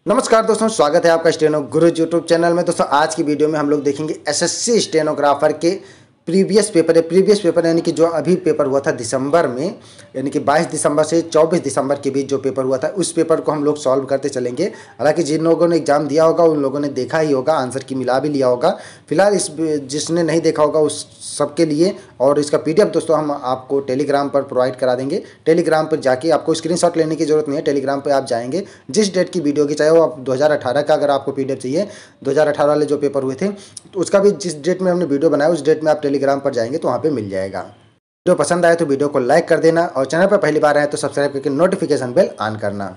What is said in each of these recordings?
नमस्कार दोस्तों, स्वागत है आपका स्टेनो गुरुज यूट्यूब चैनल में। दोस्तों आज की वीडियो में हम लोग देखेंगे एसएससी स्टेनोग्राफर के प्रीवियस पेपर यानी कि जो अभी पेपर हुआ था दिसंबर में, यानी कि 22 दिसंबर से 24 दिसंबर के बीच जो पेपर हुआ था उस पेपर को हम लोग सॉल्व करते चलेंगे। हालांकि जिन लोगों ने एग्जाम दिया होगा उन लोगों ने देखा ही होगा, आंसर की मिला भी लिया होगा। फिलहाल जिसने नहीं देखा होगा उस सबके लिए और इसका पीडीएफ दोस्तों हम आपको टेलीग्राम पर प्रोवाइड करा देंगे। टेलीग्राम पर जाके आपको स्क्रीनशॉट लेने की जरूरत नहीं है, टेलीग्राम पर आप जाएंगे, जिस डेट की वीडियो की चाहे वो आप 2018 का अगर आपको पीडीएफ चाहिए, 2018 वाले जो पेपर हुए थे तो उसका भी जिस डेट में हमने वीडियो बनाया उस डेट में आप टेलीग्राम पर जाएंगे तो वहाँ पे मिल जाएगा। वीडियो पसंद आए तो वीडियो को लाइक कर देना और चैनल पर पहली बार आए तो सब्सक्राइब करके नोटिफिकेशन बेल ऑन करना।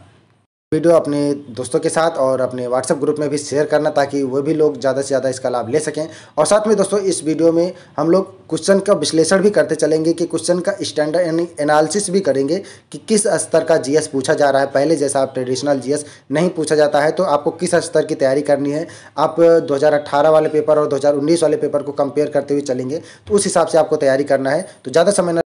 वीडियो अपने दोस्तों के साथ और अपने व्हाट्सएप ग्रुप में भी शेयर करना ताकि वो भी लोग ज़्यादा से ज़्यादा इसका लाभ ले सकें। और साथ में दोस्तों इस वीडियो में हम लोग क्वेश्चन का विश्लेषण भी करते चलेंगे कि क्वेश्चन का स्टैंडर्ड यानी एनालिसिस भी करेंगे कि किस स्तर का जीएस पूछा जा रहा है। पहले जैसा आप ट्रेडिशनल जीएस नहीं पूछा जाता है तो आपको किस स्तर की तैयारी करनी है। आप 2018 वाले पेपर और 2019 वाले पेपर को कंपेयर करते हुए चलेंगे तो उस हिसाब से आपको तैयारी करना है। तो ज़्यादा समय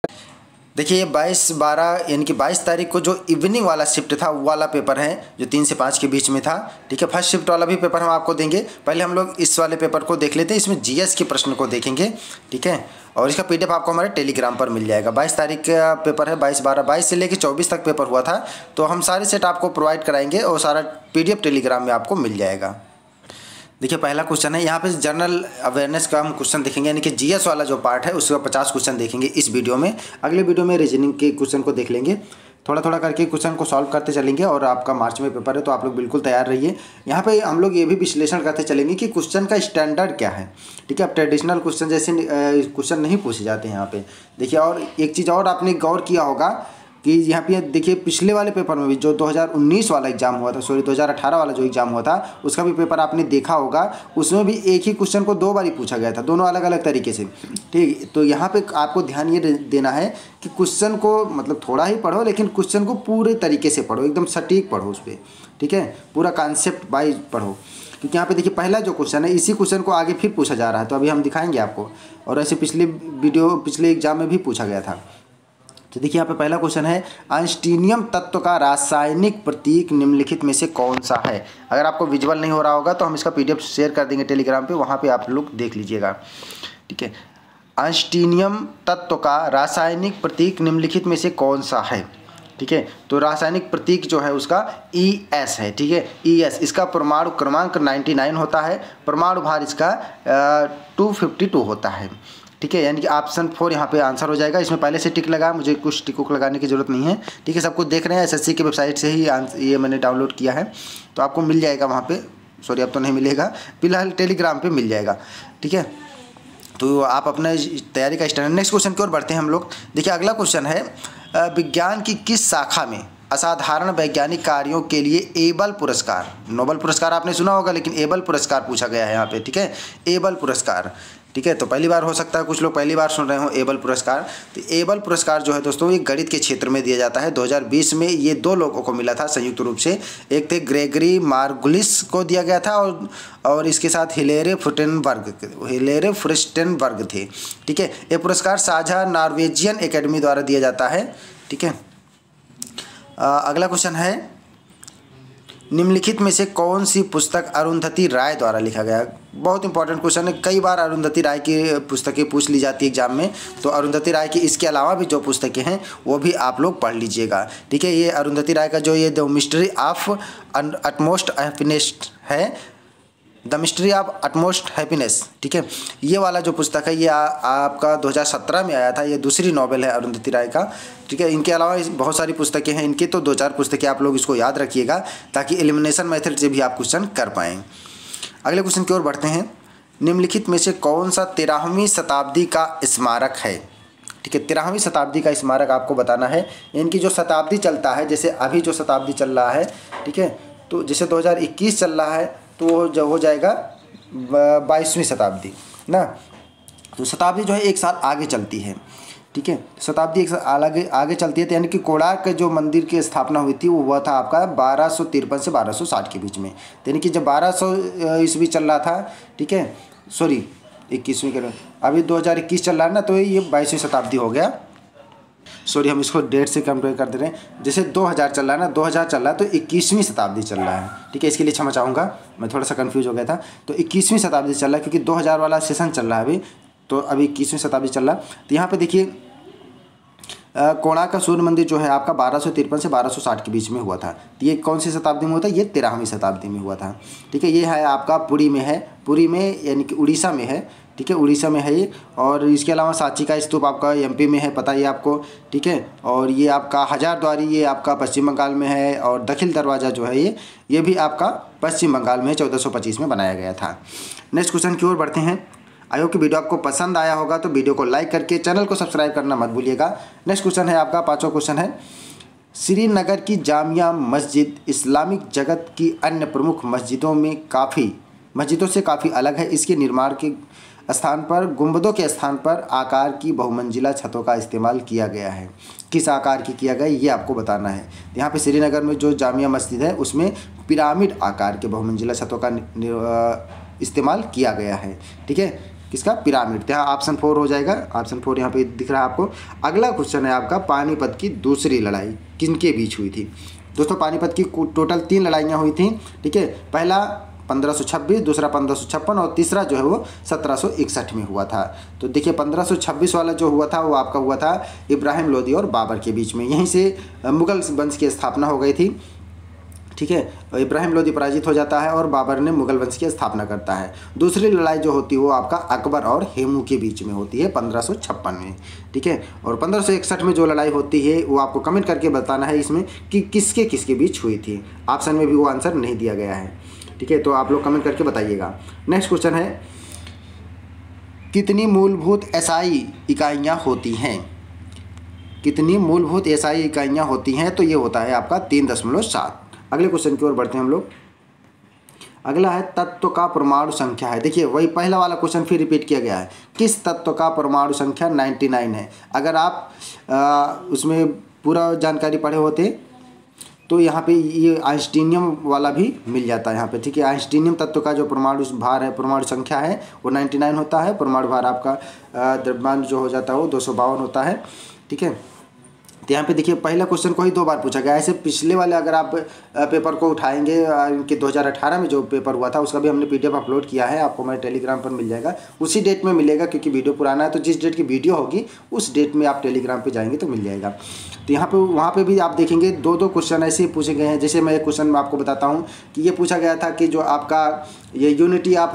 देखिए, ये 22-12 यानी कि 22 तारीख को जो इवनिंग वाला शिफ्ट था वो वाला पेपर है जो 3 से 5 के बीच में था। ठीक है, फर्स्ट शिफ्ट वाला भी पेपर हम आपको देंगे। पहले हम लोग इस वाले पेपर को देख लेते हैं, इसमें जीएस के प्रश्न को देखेंगे। ठीक है, और इसका पीडीएफ आपको हमारे टेलीग्राम पर मिल जाएगा। 22 तारीख का पेपर है, 22 से लेकर 24 तक पेपर हुआ था तो हम सारे सेट आपको प्रोवाइड कराएंगे और सारा पीडीएफ टेलीग्राम में आपको मिल जाएगा। देखिए, पहला क्वेश्चन है, यहाँ पे जनरल अवेयरनेस का हम क्वेश्चन देखेंगे यानी कि जीएस वाला जो पार्ट है उसका 50 क्वेश्चन देखेंगे इस वीडियो में। अगले वीडियो में रीजनिंग के क्वेश्चन को देख लेंगे, थोड़ा थोड़ा करके क्वेश्चन को सॉल्व करते चलेंगे। और आपका मार्च में पेपर है तो आप लोग बिल्कुल तैयार रहिए। यहाँ पे हम लोग ये भी विश्लेषण करते चलेंगे कि क्वेश्चन का स्टैंडर्ड क्या है। ठीक है, अब ट्रेडिशनल क्वेश्चन जैसे क्वेश्चन नहीं पूछे जाते हैं यहाँ पे। देखिए, और एक चीज़ और आपने गौर किया होगा कि यहाँ पे देखिए पिछले वाले पेपर में भी जो 2019 वाला एग्जाम हुआ था, 2018 वाला जो एग्जाम हुआ था उसका भी पेपर आपने देखा होगा, उसमें भी एक ही क्वेश्चन को 2 बार ही पूछा गया था, दोनों अलग अलग तरीके से। ठीक, तो यहाँ पे आपको ध्यान ये देना है कि क्वेश्चन को मतलब थोड़ा ही पढ़ो लेकिन क्वेश्चन को पूरे तरीके से पढ़ो, एकदम सटीक पढ़ो उस पर। ठीक है, पूरा कॉन्सेप्ट वाइज पढ़ो, क्योंकि यहाँ पे देखिए पहला जो क्वेश्चन है इसी क्वेश्चन को आगे फिर पूछा जा रहा है तो अभी हम दिखाएंगे आपको। और ऐसे पिछले एग्जाम में भी पूछा गया था। तो देखिए यहाँ पे पहला क्वेश्चन है, आइंस्टीनियम तत्व का रासायनिक प्रतीक निम्नलिखित में से कौन सा है। अगर आपको विजुअल नहीं हो रहा होगा तो हम इसका पीडीएफ शेयर कर देंगे टेलीग्राम पे, वहाँ पे आप लोग देख लीजिएगा। ठीक है, आइंस्टीनियम तत्व का रासायनिक प्रतीक निम्नलिखित में से कौन सा है। ठीक है, तो रासायनिक प्रतीक जो है उसका ES है। ठीक है, ES, इसका परमाणु क्रमांक 99 होता है, परमाणु भार इसका 252 होता है। ठीक है, यानी कि ऑप्शन 4 यहाँ पे आंसर हो जाएगा। इसमें पहले से टिक लगा, मुझे कुछ टिक लगाने की जरूरत नहीं है। ठीक है, सब कुछ देख रहे हैं, एसएससी की वेबसाइट से ही ये मैंने डाउनलोड किया है तो आपको मिल जाएगा वहाँ पे। सॉरी, अब तो नहीं मिलेगा, फिलहाल टेलीग्राम पे मिल जाएगा। ठीक है, तो आप अपने तैयारी का स्टैंडर्ड। नेक्स्ट क्वेश्चन की ओर बढ़ते हैं हम लोग। देखिए, अगला क्वेश्चन है, विज्ञान की किस शाखा में असाधारण वैज्ञानिक कार्यों के लिए एबल पुरस्कार, नोबल पुरस्कार आपने सुना होगा लेकिन एबल पुरस्कार पूछा गया है यहाँ पे। ठीक है, एबल पुरस्कार। ठीक है, तो पहली बार हो सकता है कुछ लोग पहली बार सुन रहे हो एबल पुरस्कार। तो एबल पुरस्कार जो है दोस्तों ये गणित के क्षेत्र में दिया जाता है। 2020 में ये 2 लोगों को मिला था संयुक्त रूप से, एक थे ग्रेगरी मार्गुलिस को दिया गया था और इसके साथ हिलेरे फ्रिस्टेनबर्ग थे। ठीक है, ये पुरस्कार साझा नॉर्वेजियन एकेडमी द्वारा दिया जाता है। ठीक है, अगला क्वेश्चन है, निम्नलिखित में से कौन सी पुस्तक अरुंधति राय द्वारा लिखा गया। बहुत इंपॉर्टेंट क्वेश्चन है, कई बार अरुंधति राय की पुस्तकें पूछ ली जाती है एग्जाम में, तो अरुंधति राय की इसके अलावा भी जो पुस्तकें हैं वो भी आप लोग पढ़ लीजिएगा। ठीक है, ये अरुंधति राय का जो ये the mystery of utmost happiness है, the mystery of utmost happiness. ठीक है, ये वाला जो पुस्तक है ये आपका 2017 में आया था, ये दूसरी नॉवेल है अरुंधति राय का। ठीक है, इनके अलावा बहुत सारी पुस्तकें हैं इनकी, तो 2-4 पुस्तकें आप लोग इसको याद रखिएगा ताकि एलिमिनेशन मेथड से भी आप क्वेश्चन कर पाएँ। अगले क्वेश्चन की ओर बढ़ते हैं, निम्नलिखित में से कौन सा 13वीं शताब्दी का स्मारक है। ठीक है, 13वीं शताब्दी का स्मारक आपको बताना है। इनकी जो शताब्दी चलता है, जैसे अभी जो शताब्दी चल रहा है, ठीक है, तो जैसे 2021 चल रहा है तो वो जो हो जाएगा 22वीं शताब्दी ना। तो शताब्दी जो है 1 साल आगे चलती है। ठीक है, शताब्दी 1 साल आगे चलती है, तो यानी कि कोणार्क के जो मंदिर की स्थापना हुई थी वो हुआ था आपका 1253 से 1260 के बीच में। यानी कि जब 1200 ईस्वी चल रहा था, ठीक है, सॉरी 21वीं के, अभी 2021 चल रहा है ना, तो ये 22वीं शताब्दी हो गया। सॉरी हम इसको डेट से कंपेयर कर दे रहे हैं। जैसे 2000 चल रहा है ना, 2000 चल रहा है तो 21वीं शताब्दी चल रहा है, ठीक है। इसके लिए क्षमा चाहूँगा, मैं थोड़ा सा कंफ्यूज हो गया था। तो 21वीं शताब्दी चल रहा है क्योंकि 2000 वाला सेशन चल रहा है अभी, तो अभी 21वीं शताब्दी चल रहा है। तो यहाँ पे देखिए कोणार्क का सूर्य मंदिर जो है आपका 1253 से 1260 के बीच में हुआ था। तो ये कौन सी शताब्दी में हुआ था? ये 13वीं शताब्दी में हुआ था, ठीक है। ये है आपका पुरी में है, पुरी में यानी कि उड़ीसा में है, ठीक है, उड़ीसा में है ये। और इसके अलावा सांची का स्तूप आपका एमपी में है, पता ही आपको, ठीक है। और ये आपका हजारद्वारी ये आपका पश्चिम बंगाल में है। और दखिल दरवाज़ा जो है ये भी आपका पश्चिम बंगाल में 1425 में बनाया गया था। नेक्स्ट क्वेश्चन की ओर बढ़ते हैं। आई होप कि वीडियो आपको पसंद आया होगा, तो वीडियो को लाइक करके चैनल को सब्सक्राइब करना मत भूलिएगा। नेक्स्ट क्वेश्चन है आपका, पांचवा क्वेश्चन है, श्रीनगर की जामिया मस्जिद इस्लामिक जगत की अन्य प्रमुख मस्जिदों से काफ़ी अलग है। इसके निर्माण के स्थान पर गुंबदों के स्थान पर आकार की बहुमंजिला छतों का इस्तेमाल किया गया है। किस आकार की किया गया ये आपको बताना है। यहाँ पे श्रीनगर में जो जामिया मस्जिद है उसमें पिरामिड आकार के बहुमंजिला छतों का इस्तेमाल किया गया है, ठीक है। किसका? पिरामिड। तो यहाँ ऑप्शन 4 हो जाएगा, ऑप्शन 4 यहाँ पे दिख रहा है आपको। अगला क्वेश्चन है आपका, पानीपत की दूसरी लड़ाई किनके बीच हुई थी? दोस्तों पानीपत की टोटल 3 लड़ाइयाँ हुई थी, ठीक है। पहला 1526, दूसरा 1556 और तीसरा जो है वो 1761 में हुआ था। तो देखिए 1526 वाला जो हुआ था वो आपका हुआ था इब्राहिम लोदी और बाबर के बीच में। यहीं से मुगल वंश की स्थापना हो गई थी, ठीक है। इब्राहिम लोदी पराजित हो जाता है और बाबर ने मुगल वंश की स्थापना करता है। दूसरी लड़ाई जो होती है वो आपका अकबर और हेमू के बीच में होती है 1556 में, ठीक है। और 1561 में जो लड़ाई होती है वो आपको कमेंट करके बताना है इसमें कि किसके किसके बीच हुई थी। ऑप्शन में भी वो आंसर नहीं दिया गया है, ठीक है। तो आप लोग कमेंट करके बताइएगा। नेक्स्ट क्वेश्चन है, कितनी मूलभूत एसआई इकाइयाँ होती हैं? कितनी मूलभूत एसआई इकाइयाँ होती हैं? तो ये होता है आपका 3.7। अगले क्वेश्चन की ओर बढ़ते हैं हम लोग। अगला है तत्व का परमाणु संख्या है। देखिए वही पहला वाला क्वेश्चन फिर रिपीट किया गया है। किस तत्व का परमाणु संख्या 99 है? अगर आप उसमें पूरा जानकारी पढ़े होते तो यहाँ पे ये आइंस्टीनियम वाला भी मिल जाता है यहाँ पे, ठीक है। आइंस्टीनियम तत्व का जो परमाणु भार है, परमाणु संख्या है वो 99 होता है। परमाणु भार आपका द्रव्यमान जो हो जाता है वो 252 होता है, ठीक है। तो यहाँ पे देखिए पहला क्वेश्चन को ही 2 बार पूछा गया। ऐसे पिछले वाले अगर आप पेपर को उठाएंगे कि 2018 में जो पेपर हुआ था उसका भी हमने PDF अपलोड किया है, आपको हमारे टेलीग्राम पर मिल जाएगा। उसी डेट में मिलेगा क्योंकि वीडियो पुराना है, तो जिस डेट की वीडियो होगी उस डेट में आप टेलीग्राम पे जाएंगे तो मिल जाएगा। तो यहाँ पे वहाँ पे भी आप देखेंगे 2 क्वेश्चन ऐसे ही पूछे गए हैं। जैसे मैं एक क्वेश्चन में आपको बताता हूँ कि ये पूछा गया था कि जो आपका ये यूनिटी ऑफ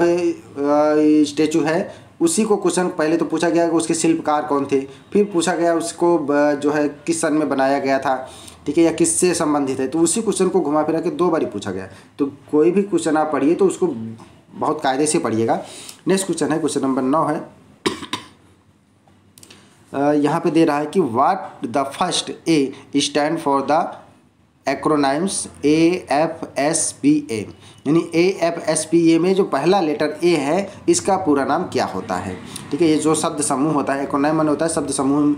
स्टैचू है उसी को क्वेश्चन पहले तो पूछा गया कि उसके शिल्पकार कौन थे, फिर पूछा गया उसको जो है किस सन में बनाया गया था, ठीक है, या किससे संबंधित है। तो उसी क्वेश्चन को घुमा फिरा के 2 बार ही पूछा गया। तो कोई भी क्वेश्चन आप पढ़िए तो उसको बहुत कायदे से पढ़िएगा। नेक्स्ट क्वेश्चन है, क्वेश्चन नंबर 9 है। यहाँ पे दे रहा है कि what the first A stand for the acronyms AFSPA, यानी AFSPA में जो पहला लेटर A है इसका पूरा नाम क्या होता है, ठीक है। ये जो शब्द समूह होता है, एक्रोनाइम माने होता है शब्द समूह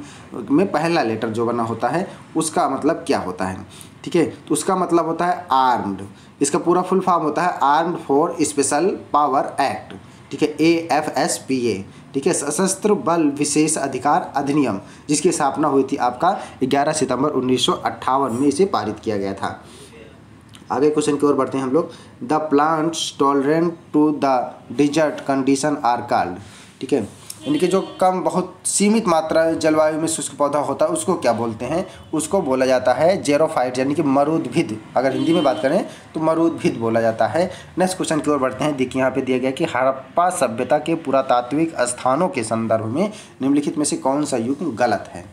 में पहला लेटर जो बना होता है उसका मतलब क्या होता है, ठीक है। तो उसका मतलब होता है आर्म्ड। इसका पूरा फुल फॉर्म होता है armed for special power act, ठीक है, AFSPA, ठीक है, सशस्त्र बल विशेष अधिकार अधिनियम, जिसकी स्थापना हुई थी आपका 11 सितंबर 1958 में इसे पारित किया गया था। आगे क्वेश्चन की ओर बढ़ते हैं हम लोग। The plants tolerant to the desert condition are called, ठीक है, यानी कि जो कम बहुत सीमित मात्रा जलवायु में शुष्क पौधा होता है उसको क्या बोलते हैं? उसको बोला जाता है जेरोफाइट, यानी कि मरूदभिद। अगर हिंदी में बात करें तो मरूदभिद बोला जाता है। नेक्स्ट क्वेश्चन की ओर बढ़ते हैं। देखिए यहाँ पे दिया गया कि हड़प्पा सभ्यता के पुरातात्विक स्थानों के संदर्भ में निम्नलिखित में से कौन सा युग गलत है,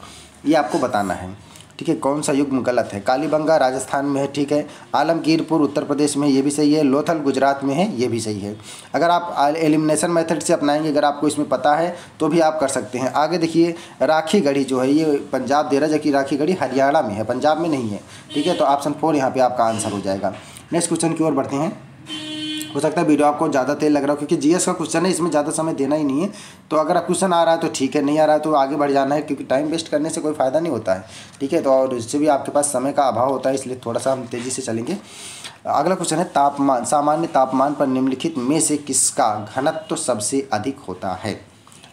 ये आपको बताना है, ठीक है। कौन सा युग गलत है? कालीबंगा राजस्थान में है, ठीक है। आलमगीरपुर उत्तर प्रदेश में, ये भी सही है। लोथल गुजरात में है, ये भी सही है। अगर आप एलिमिनेशन मेथड से अपनाएंगे, अगर आपको इसमें पता है तो भी आप कर सकते हैं। आगे देखिए राखी गढ़ी जो है ये पंजाब दे रहा है, जबकि राखी गढ़ी हरियाणा में है, पंजाब में नहीं है, ठीक है। तो ऑप्शन 4 यहाँ पर आपका आंसर हो जाएगा। नेक्स्ट क्वेश्चन की ओर बढ़ते हैं। हो सकता है वीडियो आपको ज़्यादा तेज लग रहा हो क्योंकि जीएस का क्वेश्चन है, इसमें ज़्यादा समय देना ही नहीं है। तो अगर क्वेश्चन आ रहा है तो ठीक है, नहीं आ रहा है तो आगे बढ़ जाना है क्योंकि टाइम वेस्ट करने से कोई फ़ायदा नहीं होता है, ठीक है। तो और इससे भी आपके पास समय का अभाव होता है, इसलिए थोड़ा सा हम तेज़ी से चलेंगे। अगला क्वेश्चन है तापमान, सामान्य तापमान पर निम्नलिखित में से किसका घनत्व सबसे अधिक होता है?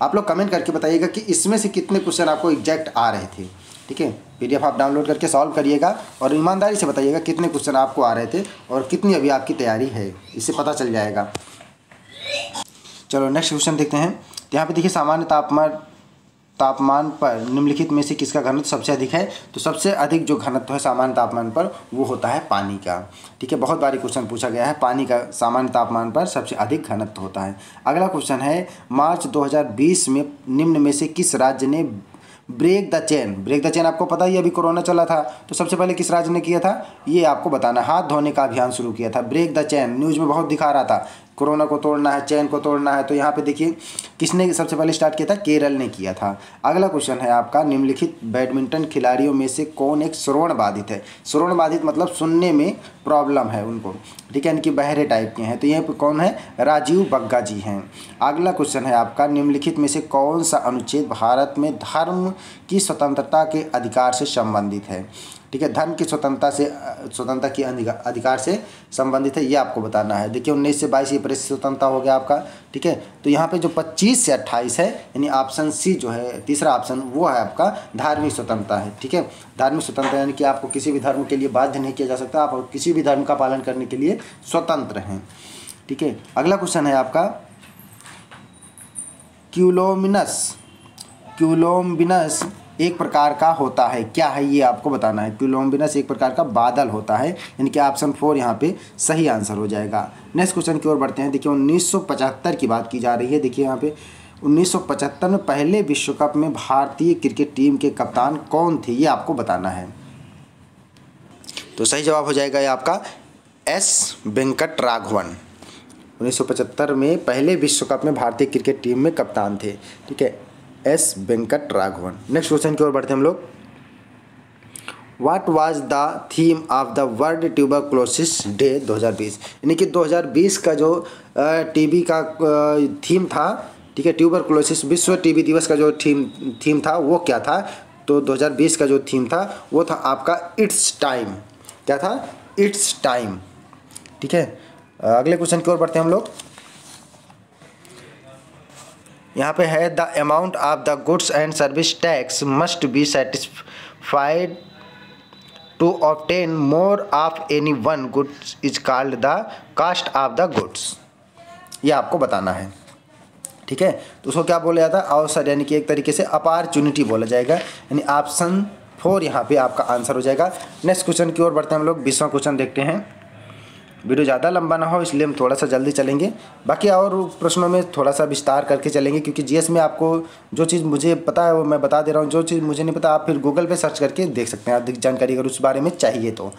आप लोग कमेंट करके बताइएगा कि इसमें से कितने क्वेश्चन आपको एग्जैक्ट आ रहे थे, ठीक है, PDF आप डाउनलोड करके सॉल्व करिएगा और ईमानदारी से बताइएगा कितने क्वेश्चन आपको आ रहे थे और कितनी अभी आपकी तैयारी है, इससे पता चल जाएगा। चलो नेक्स्ट क्वेश्चन देखते हैं। तो यहाँ पे देखिए सामान्य तापमान पर निम्नलिखित में से किसका घनत्व सबसे अधिक है। तो सबसे अधिक जो घनत्व है सामान्य तापमान पर वो होता है पानी का। ठीक है, बहुत बारी क्वेश्चन पूछा गया है, पानी का सामान्य तापमान पर सबसे अधिक घनत्व होता है। अगला क्वेश्चन है, मार्च 2020 में निम्न में से किस राज्य ने ब्रेक द चेन आपको पता ही, अभी कोरोना चला था तो सबसे पहले किस राज्य ने किया था ये आपको बताना। हाथ धोने का अभियान शुरू किया था, ब्रेक द चेन न्यूज़ में बहुत दिखा रहा था, कोरोना को तोड़ना है, चैन को तोड़ना है। तो यहाँ पे देखिए किसने सबसे पहले स्टार्ट किया था, केरल ने किया था। अगला क्वेश्चन है आपका, निम्नलिखित बैडमिंटन खिलाड़ियों में से कौन एक श्रवण बाधित है। श्रवण बाधित मतलब सुनने में प्रॉब्लम है उनको, ठीक है, इनकी बहरे टाइप के हैं। तो यहाँ पे कौन है, राजीव बग्गा जी हैं। अगला क्वेश्चन है आपका, निम्नलिखित में से कौन सा अनुच्छेद भारत में धर्म की स्वतंत्रता के अधिकार से संबंधित है। ठीक है, धर्म की स्वतंत्रता की अधिकार से संबंधित है, ये आपको बताना है। देखिए 19 से 22 ये प्रेस स्वतंत्रता हो गया आपका। ठीक है, तो यहाँ पे जो 25 से 28 है यानी ऑप्शन सी जो है तीसरा ऑप्शन वो है आपका धार्मिक स्वतंत्रता है। ठीक है, धार्मिक स्वतंत्रता यानी कि आपको किसी भी धर्म के लिए बाध्य नहीं किया जा सकता, आप किसी भी धर्म का पालन करने के लिए स्वतंत्र हैं। ठीक है, अगला क्वेश्चन है आपका, क्यूलोमिनस एक प्रकार का होता है, क्या है ये आपको बताना है। क्यूलोमिनस एक प्रकार का बादल होता है, यानी कि ऑप्शन 4 यहाँ पे सही आंसर हो जाएगा। नेक्स्ट क्वेश्चन की ओर बढ़ते हैं। देखिए 1975 की बात की जा रही है। देखिए यहाँ पे 1975 में पहले विश्व कप में भारतीय क्रिकेट टीम के कप्तान कौन थे, ये आपको बताना है। तो सही जवाब हो जाएगा ये आपका एस वेंकटराघवन। 1975 में पहले विश्व कप में भारतीय क्रिकेट टीम में कप्तान थे। ठीक है, एस वेंकटराघवन। नेक्स्ट क्वेश्चन की ओर बढ़ते हैं हम लोग। What was the theme of the world tuberculosis day 2020, यानी कि 2020 का जो टीबी का थीम था। ठीक है, ट्यूबरक्लोसिस विश्व टीबी दिवस का जो थीम था वो क्या था। तो 2020 का जो थीम था वो था आपका इट्स टाइम। क्या था, इट्स टाइम। ठीक है, अगले क्वेश्चन की ओर बढ़ते हैं हम लोग। यहाँ पे है, the amount of the goods and service tax must be satisfied to obtain more of any one goods is called the cost of the goods, ये आपको बताना है। ठीक है, तो उसको क्या बोला जाता है, अवसर, यानी कि एक तरीके से अपॉर्चुनिटी बोला जाएगा, यानी ऑप्शन 4 यहाँ पे आपका आंसर हो जाएगा। नेक्स्ट क्वेश्चन की ओर बढ़ते हैं हम लोग। 20वां क्वेश्चन देखते हैं। वीडियो ज़्यादा लंबा ना हो इसलिए हम थोड़ा सा जल्दी चलेंगे, बाकी और प्रश्नों में थोड़ा सा विस्तार करके चलेंगे, क्योंकि जीएस में आपको जो चीज़ मुझे पता है वो मैं बता दे रहा हूँ, जो चीज़ मुझे नहीं पता आप फिर गूगल पे सर्च करके देख सकते हैं अधिक जानकारी अगर उस बारे में चाहिए तो।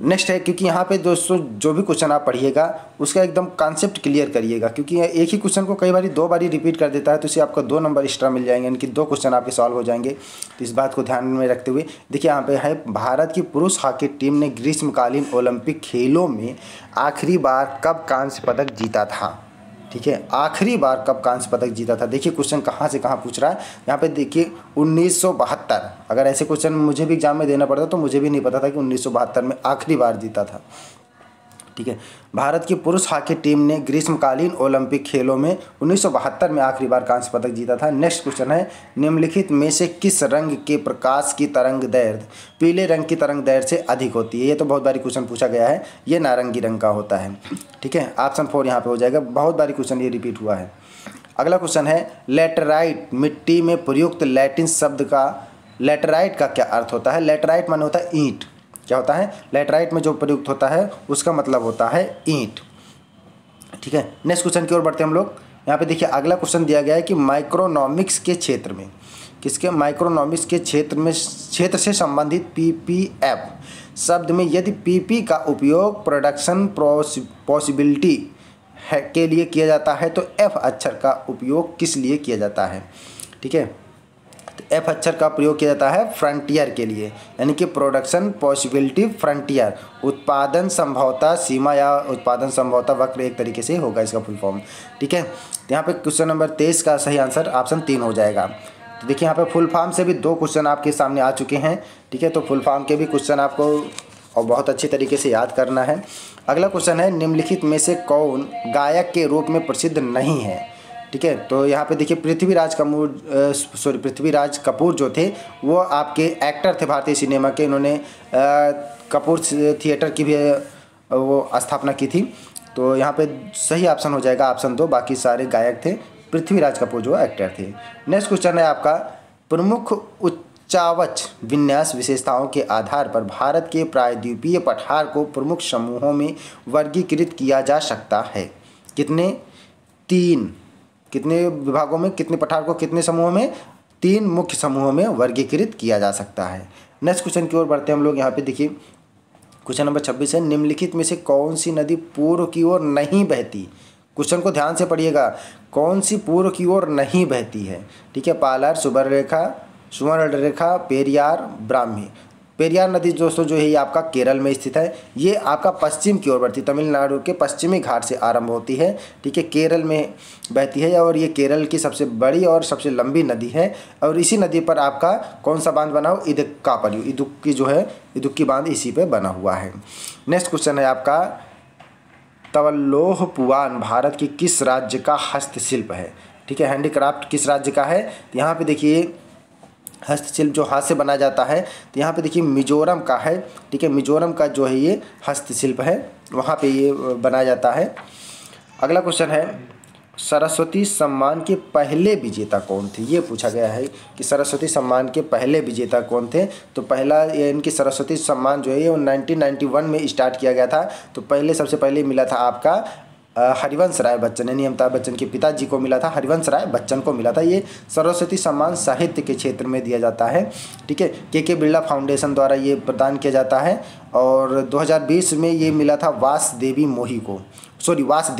नेक्स्ट है, क्योंकि यहाँ पे दोस्तों जो भी क्वेश्चन आप पढ़िएगा उसका एकदम कॉन्सेप्ट क्लियर करिएगा, क्योंकि एक ही क्वेश्चन को कई बार 2 बार रिपीट कर देता है, तो इससे आपको 2 नंबर एक्स्ट्रा मिल जाएंगे, यानी कि 2 क्वेश्चन आपके सॉल्व हो जाएंगे। तो इस बात को ध्यान में रखते हुए देखिए यहाँ पे है, भारत की पुरुष हॉकी टीम ने ग्रीष्मकालीन ओलंपिक खेलों में आखिरी बार कब कांस्य पदक जीता था। ठीक है, आखिरी बार कब कांस्य पदक जीता था। देखिए क्वेश्चन कहाँ से कहाँ पूछ रहा है। यहाँ पे देखिए 1972, अगर ऐसे क्वेश्चन मुझे भी एग्जाम में देना पड़ता तो मुझे भी नहीं पता था कि 1972 में आखिरी बार जीता था। ठीक है, भारत की पुरुष हॉकी टीम ने ग्रीष्मकालीन ओलंपिक खेलों में 1972 में आखिरी बार कांस्य पदक जीता था। नेक्स्ट क्वेश्चन है, निम्नलिखित में से किस रंग के प्रकाश की तरंग दैर्ध्य पीले रंग की तरंग दैर्ध्य से अधिक होती है। ये तो बहुत बारी क्वेश्चन पूछा गया है, ये नारंगी रंग का होता है। ठीक है, ऑप्शन 4 यहाँ पे हो जाएगा, बहुत बारी क्वेश्चन ये रिपीट हुआ है। अगला क्वेश्चन है, लैटेराइट मिट्टी में प्रयुक्त लैटिन शब्द का लैटेराइट का क्या अर्थ होता है। लैटेराइट माने होता है ईंट। क्या होता है, लैटेराइट में जो प्रयुक्त होता है उसका मतलब होता है ईंट। ठीक है, नेक्स्ट क्वेश्चन की ओर बढ़ते हैं हम लोग। यहाँ पे देखिए अगला क्वेश्चन दिया गया है कि माइक्रोनॉमिक्स के क्षेत्र में, किसके, माइक्रोनॉमिक्स के क्षेत्र से संबंधित पीपीएफ शब्द में यदि पीपी का उपयोग प्रोडक्शन पॉसिबिलिटी के लिए किया जाता है तो एफ अक्षर का उपयोग किस लिए किया जाता है। ठीक है, तो एफ अक्षर का प्रयोग किया जाता है फ्रंटियर के लिए, यानी कि प्रोडक्शन पॉसिबिलिटी फ्रंटियर, उत्पादन संभवता सीमा या उत्पादन संभवता वक्र एक तरीके से होगा इसका फुल फॉर्म। ठीक है, तो यहाँ पे क्वेश्चन नंबर 23 का सही आंसर ऑप्शन 3 हो जाएगा। तो देखिए यहाँ पे फुल फॉर्म से भी 2 क्वेश्चन आपके सामने आ चुके हैं। ठीक है, तो फुल फॉर्म के भी क्वेश्चन आपको और बहुत अच्छी तरीके से याद करना है। अगला क्वेश्चन है, निम्नलिखित में से कौन गायक के रूप में प्रसिद्ध नहीं है। ठीक है। तो यहाँ पे देखिए पृथ्वीराज कपूर जो थे वो आपके एक्टर थे भारतीय सिनेमा के। इन्होंने कपूर थिएटर की भी वो स्थापना की थी। तो यहाँ पे सही ऑप्शन हो जाएगा ऑप्शन 2, बाकी सारे गायक थे, पृथ्वीराज कपूर जो एक्टर थे। नेक्स्ट क्वेश्चन है आपका, प्रमुख उच्चावच विन्यास विशेषताओं के आधार पर भारत के प्रायद्वीपीय पठार को प्रमुख समूहों में वर्गीकृत किया जा सकता है। कितने विभागों में, कितने पठार को कितने समूहों में? 3 मुख्य समूहों में वर्गीकृत किया जा सकता है। नेक्स्ट क्वेश्चन की ओर बढ़ते हैं हम लोग। यहाँ पे देखिए क्वेश्चन नंबर 26 है, निम्नलिखित में से कौन सी नदी पूर्व की ओर नहीं बहती? क्वेश्चन को ध्यान से पढ़िएगा, कौन सी पूर्व की ओर नहीं बहती है? ठीक है, पालार, सुवर्णरेखा, पेरियार, ब्राह्मी। पेरियार नदी दोस्तों जो है ये आपका केरल में स्थित है। ये आपका पश्चिम की ओर बढ़ती, तमिलनाडु के पश्चिमी घाट से आरंभ होती है। ठीक है, केरल में बहती है और ये केरल की सबसे बड़ी और सबसे लंबी नदी है। और इसी नदी पर आपका कौन सा बांध बना हो? इदुक्की जो है, इदुक्की बांध इसी पे बना हुआ है। नेक्स्ट क्वेश्चन है आपका, तवल्लोहपुआन भारत की किस राज्य का हस्तशिल्प है? ठीक है, हैंडीक्राफ्ट किस राज्य का है? तो यहाँ पे देखिए हस्तशिल्प जो हाथ से बनाया जाता है, तो यहाँ पे देखिए मिजोरम का है। ठीक है, मिजोरम का जो है ये हस्तशिल्प है, वहाँ पे ये बनाया जाता है। अगला क्वेश्चन है, सरस्वती सम्मान के पहले विजेता कौन थे? ये पूछा गया है कि सरस्वती सम्मान के पहले विजेता कौन थे। तो पहला ये इनकी सरस्वती सम्मान जो है ये 1991 में स्टार्ट किया गया था। तो सबसे पहले मिला था आपका हरिवंश राय बच्चन, यानी अमिताभ बच्चन के पिताजी को मिला था, हरिवंश राय बच्चन को मिला था। ये सरस्वती सम्मान साहित्य के क्षेत्र में दिया जाता है। ठीक है, के बिरला फाउंडेशन द्वारा ये प्रदान किया जाता है। और 2020 में ये मिला था वासदेव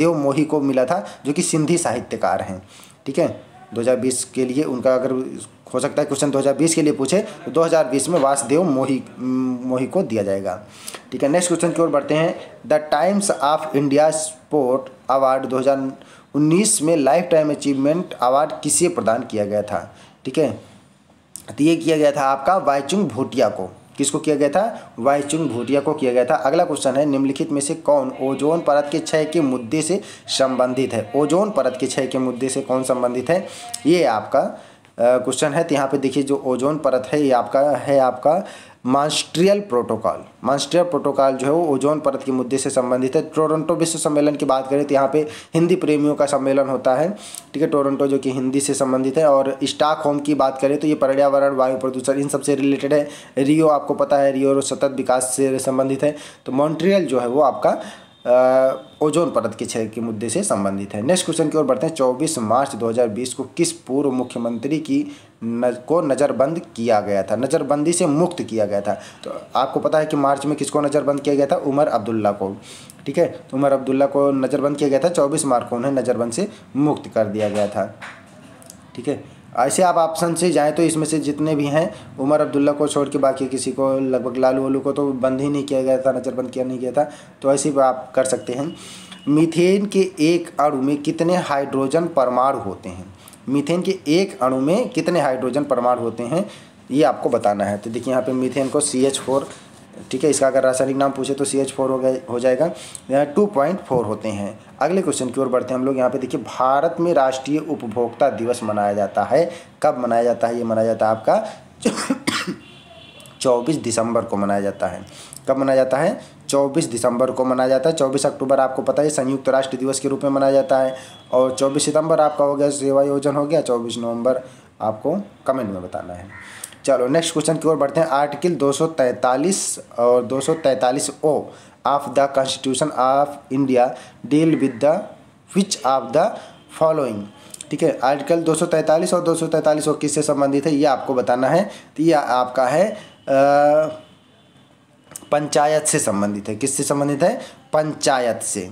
मोही को मिला था, जो कि सिंधी साहित्यकार हैं। ठीक है, 2020 के लिए उनका, अगर हो सकता है क्वेश्चन 2020 के लिए पूछे तो 2020 में वासदेव मोही को दिया जाएगा। ठीक है, नेक्स्ट क्वेश्चन की ओर बढ़ते हैं। The times of India sport award 2019 में लाइफ टाइम अचीवमेंट अवार्ड किसे प्रदान किया गया था? ठीक है, तो ये किया गया था आपका वाईचुंग भूटिया को। किसको किया गया था? वाईचुंग भूटिया को किया गया था। अगला क्वेश्चन है, निम्नलिखित में से कौन ओजोन परत के क्षय के मुद्दे से संबंधित है? ओजोन परत के क्षय के मुद्दे से कौन संबंधित है? ये आपका क्वेश्चन है। तो यहाँ पे देखिए जो ओजोन परत है ये आपका मॉन्ट्रियल प्रोटोकॉल जो है वो ओजोन परत के मुद्दे से संबंधित है। टोरंटो विश्व सम्मेलन की बात करें तो यहाँ पे हिंदी प्रेमियों का सम्मेलन होता है। ठीक है, टोरंटो जो कि हिंदी से संबंधित है। और स्टॉकहोम की बात करें तो ये पर्यावरण, वायु प्रदूषण, इन सबसे रिलेटेड है। रियो आपको पता है, रियो सतत विकास से संबंधित है। तो मॉन्ट्रियल जो है वो आपका ओजोन परत के क्षय के मुद्दे से संबंधित है। नेक्स्ट क्वेश्चन की ओर बढ़ते हैं। 24 मार्च 2020 को किस पूर्व मुख्यमंत्री को नज़रबंद किया गया था? नज़रबंदी से मुक्त किया गया था। तो आपको पता है कि मार्च में किसको नज़रबंद किया गया था? उमर अब्दुल्ला को। ठीक है, तो उमर अब्दुल्ला को नज़रबंद किया गया था। 24 मार्च को उन्हें नज़रबंद से मुक्त कर दिया गया था। ठीक है, ऐसे आप ऑप्शन से जाएं तो इसमें से जितने भी हैं, उमर अब्दुल्ला को छोड़ के बाकी किसी को, लगभग लालू वालू को तो बंद ही नहीं किया गया था, नज़रबंद किया नहीं गया था। तो ऐसे भी आप कर सकते हैं। मीथेन के एक अणु में कितने हाइड्रोजन परमाणु होते हैं? मीथेन के एक अणु में कितने हाइड्रोजन परमाणु होते हैं ये आपको बताना है। तो देखिए यहाँ पे मीथेन को CH4, ठीक है, इसका अगर रासायनिक नाम पूछे तो CH4 हो जाएगा। यहाँ 2.4 होते हैं। अगले क्वेश्चन की ओर बढ़ते हैं हम लोग। यहाँ पे देखिए भारत में राष्ट्रीय उपभोक्ता दिवस मनाया जाता है। कब मनाया जाता है? ये मनाया जाता है आपका 24 दिसंबर को मनाया जाता है। कब मनाया जाता है? 24 दिसंबर को मनाया जाता है। 24 अक्टूबर आपको पता है संयुक्त राष्ट्र दिवस के रूप में मनाया जाता है। और 24 सितंबर आपका हो गया सेवा योजन हो गया। 24 नवंबर आपको कमेंट में बताना है। चलो नेक्स्ट क्वेश्चन की ओर बढ़ते हैं। आर्टिकल 243 और 243O of the constitution of India deal with the which of the following. ठीक है, आर्टिकल 243 और 243O किससे संबंधित है ये आपको बताना है। तो ये आपका है पंचायत से संबंधित है। किससे संबंधित है? पंचायत से।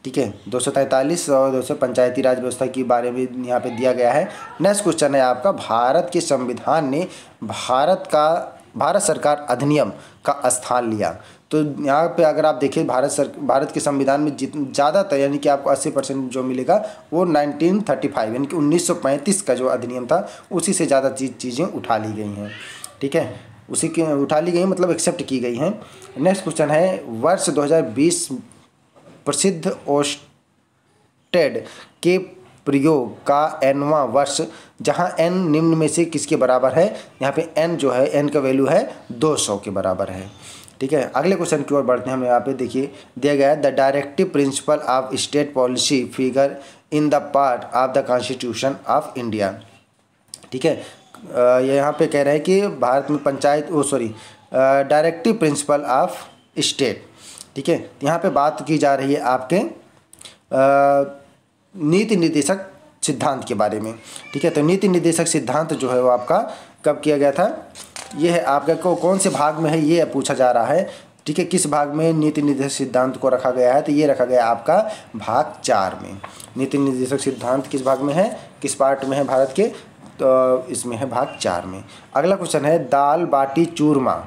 ठीक है, 243 और 200 पंचायती राज व्यवस्था के बारे में यहाँ पे दिया गया है। नेक्स्ट क्वेश्चन है आपका, भारत के संविधान ने भारत सरकार अधिनियम का स्थान लिया। तो यहाँ पे अगर आप देखें भारत के संविधान में ज़्यादातर यानी कि आपको 80% जो मिलेगा वो 1935 यानी कि 1935 का जो अधिनियम था उसी से ज़्यादा चीज़ें उठा ली गई हैं। ठीक है, उसी की उठा ली गई मतलब एक्सेप्ट की गई हैं। नेक्स्ट क्वेश्चन है, वर्ष 2020 प्रसिद्ध ओस्टेड के प्रयोग का nवां वर्ष, जहां n निम्न में से किसके बराबर है। यहाँ पे n जो है, n का वैल्यू है 200 के बराबर है। ठीक है, अगले क्वेश्चन की ओर बढ़ते हैं हम। यहाँ पे देखिए दिया गया है the directive principle of state policy figure in the part of the constitution of India. ठीक है, ये यहाँ पे कह रहे हैं कि भारत में panchayat directive principle of state. ठीक है, यहाँ पे बात की जा रही है आपके नीति निर्देशक सिद्धांत के बारे में। ठीक है, तो नीति निर्देशक सिद्धांत जो है वो आपका कब किया गया था, ये है आपका कौन से भाग में है ये पूछा जा रहा है। ठीक है, किस भाग में नीति निर्देशक सिद्धांत को रखा गया है, तो ये रखा गया आपका भाग 4 में। नीति निर्देशक सिद्धांत किस भाग में है, किस पार्ट में है भारत के, तो इसमें है भाग 4 में। अगला क्वेश्चन है दाल बाटी चूरमा।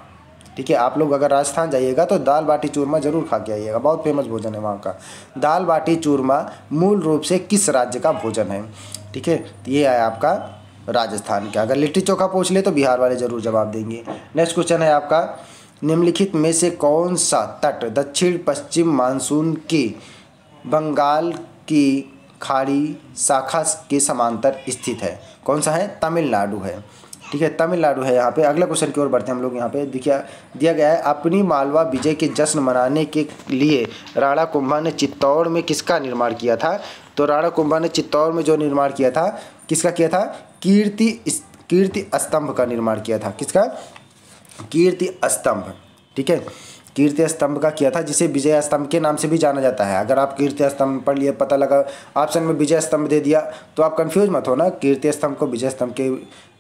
ठीक है, आप लोग अगर राजस्थान जाइएगा तो दाल बाटी चूरमा जरूर खा के आइएगा, बहुत फेमस भोजन है वहाँ का। दाल बाटी चूरमा मूल रूप से किस राज्य का भोजन है। ठीक है, तो ये है आपका राजस्थान का। अगर लिट्टी चोखा पूछ ले तो बिहार वाले जरूर जवाब देंगे। नेक्स्ट क्वेश्चन है आपका निम्नलिखित में से कौन सा तट दक्षिण पश्चिम मानसून की बंगाल की खाड़ी शाखा के समांतर स्थित है। कौन सा है, तमिलनाडु है। ठीक है, तमिलनाडु है यहाँ पे। अगले क्वेश्चन की ओर बढ़ते हैं हम लोग। यहाँ पे दिया गया है अपनी मालवा विजय के जश्न मनाने के लिए राणा कुंभा ने चित्तौड़ में किसका निर्माण किया था। तो राणा कुंभा ने चित्तौड़ में जो निर्माण किया था, किसका किया था, कीर्ति स्तंभ का निर्माण किया था। किसका, कीर्ति स्तंभ। ठीक है, कीर्ति स्तंभ का किया था, जिसे विजय स्तंभ के नाम से भी जाना जाता है। अगर आप कीर्ति स्तंभ पढ़ लिए, पता लगा ऑप्शन में विजय स्तंभ दे दिया तो आप कंफ्यूज मत हो ना। कीर्ति स्तंभ को विजय स्तंभ के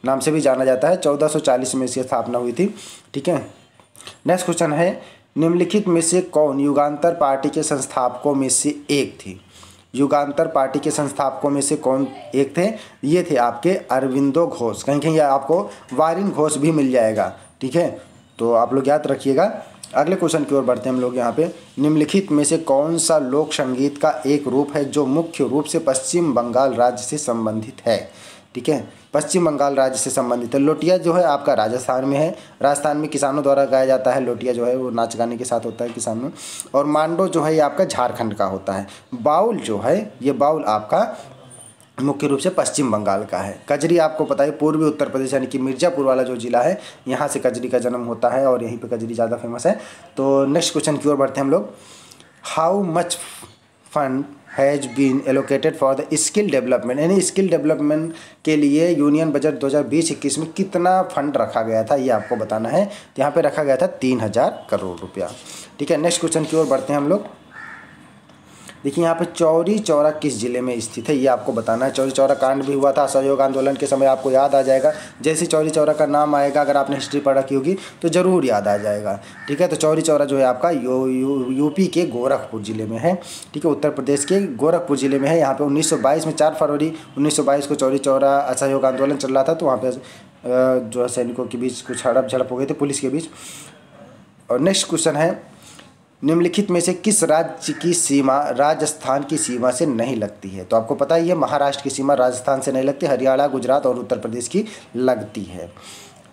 नाम से भी जाना जाता है। 1440 में इसकी स्थापना हुई थी। ठीक है, नेक्स्ट क्वेश्चन है निम्नलिखित में से कौन युगांतर पार्टी के संस्थापकों में से एक थी। युगांतर पार्टी के संस्थापकों में से कौन एक थे, ये थे आपके अरविंदो घोष। कहीं कहीं आपको वारिन घोष भी मिल जाएगा। ठीक है, तो आप लोग याद रखिएगा। अगले क्वेश्चन की ओर बढ़ते हैं हम लोग। यहाँ पे निम्नलिखित में से कौन सा लोक संगीत का एक रूप है जो मुख्य रूप से पश्चिम बंगाल राज्य से संबंधित है। ठीक है, पश्चिम बंगाल राज्य से संबंधित है। लोटिया जो है आपका राजस्थान में है। राजस्थान में किसानों द्वारा गाया जाता है। लोटिया जो है वो नाच गाने के साथ होता है किसानों। और मांडो जो है ये आपका झारखंड का होता है। बाउल जो है ये बाउल आपका मुख्य रूप से पश्चिम बंगाल का है। कजरी आपको पता है पूर्वी उत्तर प्रदेश यानी कि मिर्ज़ापुर वाला जो जिला है यहाँ से कजरी का जन्म होता है और यहीं पे कजरी ज़्यादा फेमस है। तो नेक्स्ट क्वेश्चन की ओर बढ़ते हैं हम लोग। How much fund has been allocated for the skill development, यानी स्किल डेवलपमेंट के लिए यूनियन बजट 2020-21 में कितना फंड रखा गया था, ये आपको बताना है। तो यहाँ पे रखा गया था 3000 करोड़ रुपया। ठीक है, नेक्स्ट क्वेश्चन की ओर बढ़ते हैं हम लोग। देखिए यहाँ पे चौरी चौरा किस जिले में स्थित है, ये आपको बताना है। चौरी चौरा कांड भी हुआ था असहयोग आंदोलन के समय, आपको याद आ जाएगा। जैसे चौरी चौरा का नाम आएगा, अगर आपने हिस्ट्री पढ़ा की होगी तो ज़रूर याद आ जाएगा। ठीक है, तो चौरी चौरा जो है आपका यूपी के गोरखपुर ज़िले में है। ठीक है, उत्तर प्रदेश के गोरखपुर ज़िले में है। यहाँ पे 1922 में 4 फरवरी 1922 को चौरी चौरा असहयोग आंदोलन चल रहा था। तो वहाँ पर जो है सैनिकों के बीच कुछ हड़प झड़प हो गए थे पुलिस के बीच। और नेक्स्ट क्वेश्चन है निम्नलिखित में से किस राज्य की सीमा राजस्थान की सीमा से नहीं लगती है। तो आपको पता ही है महाराष्ट्र की सीमा राजस्थान से नहीं लगती, हरियाणा, गुजरात और उत्तर प्रदेश की लगती है।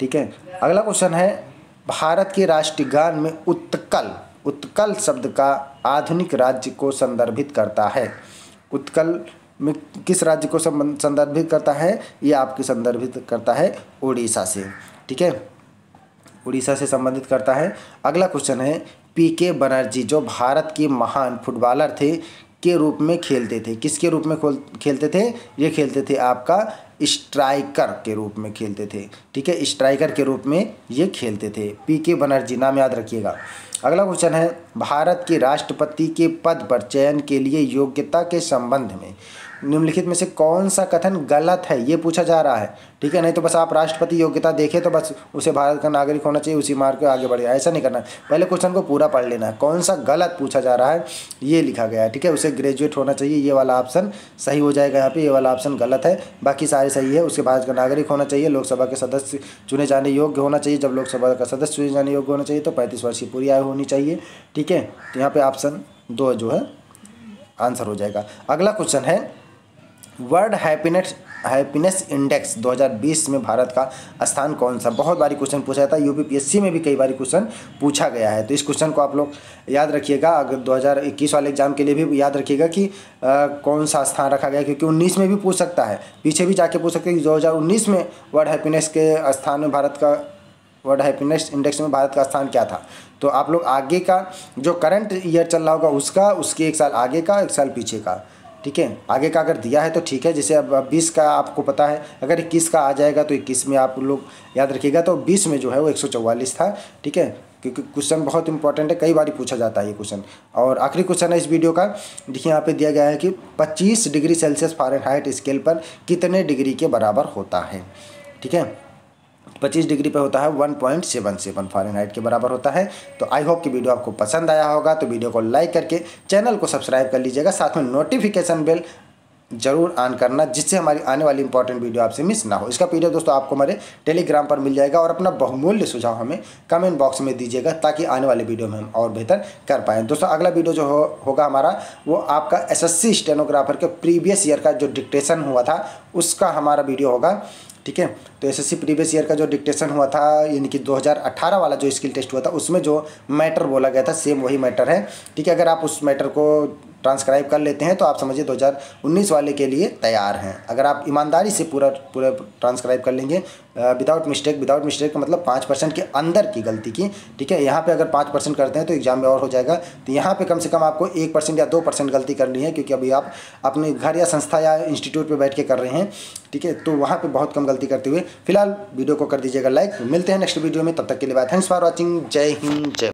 ठीक है, अगला क्वेश्चन है भारत के राष्ट्रीय गान में उत्कल शब्द का आधुनिक राज्य को संदर्भित करता है। उत्कल में किस राज्य को संदर्भित करता है, ये आपकी संदर्भित करता है उड़ीसा से। ठीक है, उड़ीसा से संबंधित करता है। अगला क्वेश्चन है पीके बनर्जी जो भारत के महान फुटबॉलर थे के रूप में खेलते थे। किसके रूप में खेलते थे, ये खेलते थे आपका स्ट्राइकर के रूप में खेलते थे। ठीक है, स्ट्राइकर के रूप में ये खेलते थे। पीके बनर्जी नाम याद रखिएगा। अगला क्वेश्चन है भारत के राष्ट्रपति के पद पर चयन के लिए योग्यता के संबंध में निम्नलिखित में से कौन सा कथन गलत है, ये पूछा जा रहा है। ठीक है, नहीं तो बस आप राष्ट्रपति योग्यता देखें तो बस उसे भारत का नागरिक होना चाहिए, उसी मार्ग पे आगे बढ़े, ऐसा नहीं करना। पहले क्वेश्चन को पूरा पढ़ लेना है, कौन सा गलत पूछा जा रहा है ये लिखा गया है। ठीक है, उसे ग्रेजुएट होना चाहिए, ये वाला ऑप्शन सही हो जाएगा। यहाँ पे ये वाला ऑप्शन गलत है, बाकी सारे सही है। उसके भारत का नागरिक होना चाहिए, लोकसभा के सदस्य चुने जाने योग्य होना चाहिए। जब लोकसभा का सदस्य चुने जाने योग्य होना चाहिए तो 35 वर्ष की पूरी आयु होनी चाहिए। ठीक है, तो यहाँ पे ऑप्शन 2 जो है आंसर हो जाएगा। अगला क्वेश्चन है वर्ल्ड हैप्पीनेस इंडेक्स 2020 में भारत का स्थान कौन सा? बहुत बारी क्वेश्चन पूछा जाता है, यूपीपीएससी में भी कई बारी क्वेश्चन पूछा गया है। तो इस क्वेश्चन को आप लोग याद रखिएगा, अगर 2021 वाले एग्जाम के लिए भी याद रखिएगा कि कौन सा स्थान रखा गया, क्योंकि 19 में भी पूछ सकता है, पीछे भी जाके पूछ सकते हैं कि 2019 में वर्ल्ड हैप्पीनेस के स्थान में वर्ल्ड हैप्पीनेस इंडेक्स में भारत का स्थान क्या था। तो आप लोग आगे का जो करंट ईयर चल रहा होगा उसके एक साल आगे का, एक साल पीछे का, ठीक है। आगे का अगर दिया है तो ठीक है, जैसे अब 20 का आपको पता है, अगर 21 का आ जाएगा तो 21 में आप लोग याद रखिएगा। तो 20 में जो है वो 144 था, ठीक है, क्योंकि क्वेश्चन बहुत इंपॉर्टेंट है, कई बार पूछा जाता है ये क्वेश्चन। और आखिरी क्वेश्चन है इस वीडियो का, देखिए यहाँ पे दिया गया है कि 25 डिग्री सेल्सियस फ़ारेनहाइट स्केल पर कितने डिग्री के बराबर होता है, ठीक है। 25 डिग्री पे होता है 1.77 फ़ारेनहाइट के बराबर होता है। तो आई होप कि वीडियो आपको पसंद आया होगा, तो वीडियो को लाइक करके चैनल को सब्सक्राइब कर लीजिएगा, साथ में नोटिफिकेशन बेल जरूर ऑन करना, जिससे हमारी आने वाली इंपॉर्टेंट वीडियो आपसे मिस ना हो। इसका पीडीएफ दोस्तों आपको हमारे टेलीग्राम पर मिल जाएगा, और अपना बहुमूल्य सुझाव हमें कमेंट बॉक्स में दीजिएगा, ताकि आने वाले वीडियो में हम और बेहतर कर पाएँ। दोस्तों अगला वीडियो जो होगा हमारा, वो आपका एसएससी स्टेनोग्राफर के प्रीवियस ईयर का जो डिक्टेशन हुआ था उसका हमारा वीडियो होगा, ठीक है। तो एसएससी प्रीवियस ईयर का जो डिक्टेशन हुआ था, यानी कि 2018 वाला जो स्किल टेस्ट हुआ था, उसमें जो मैटर बोला गया था सेम वही मैटर है, ठीक है। अगर आप उस मैटर को ट्रांसक्राइब कर लेते हैं तो आप समझिए 2019 वाले के लिए तैयार हैं। अगर आप ईमानदारी से पूरा ट्रांसक्राइब कर लेंगे विदाउट मिस्टेक का मतलब 5% के अंदर की गलती की, ठीक है। यहाँ पे अगर 5% करते हैं तो एग्जाम में और हो जाएगा। तो यहाँ पे कम से कम आपको 1% या 2% गलती करनी है, क्योंकि अभी आप अपने घर या संस्था या इंस्टीट्यूट पे बैठ के कर रहे हैं, ठीक है। तो वहाँ पे बहुत कम गलती करते हुए फिलहाल वीडियो को कर दीजिएगा लाइक। मिलते हैं नेक्स्ट वीडियो में, तब तक के लिए बाय। Thanks for watching. जय हिंद, जय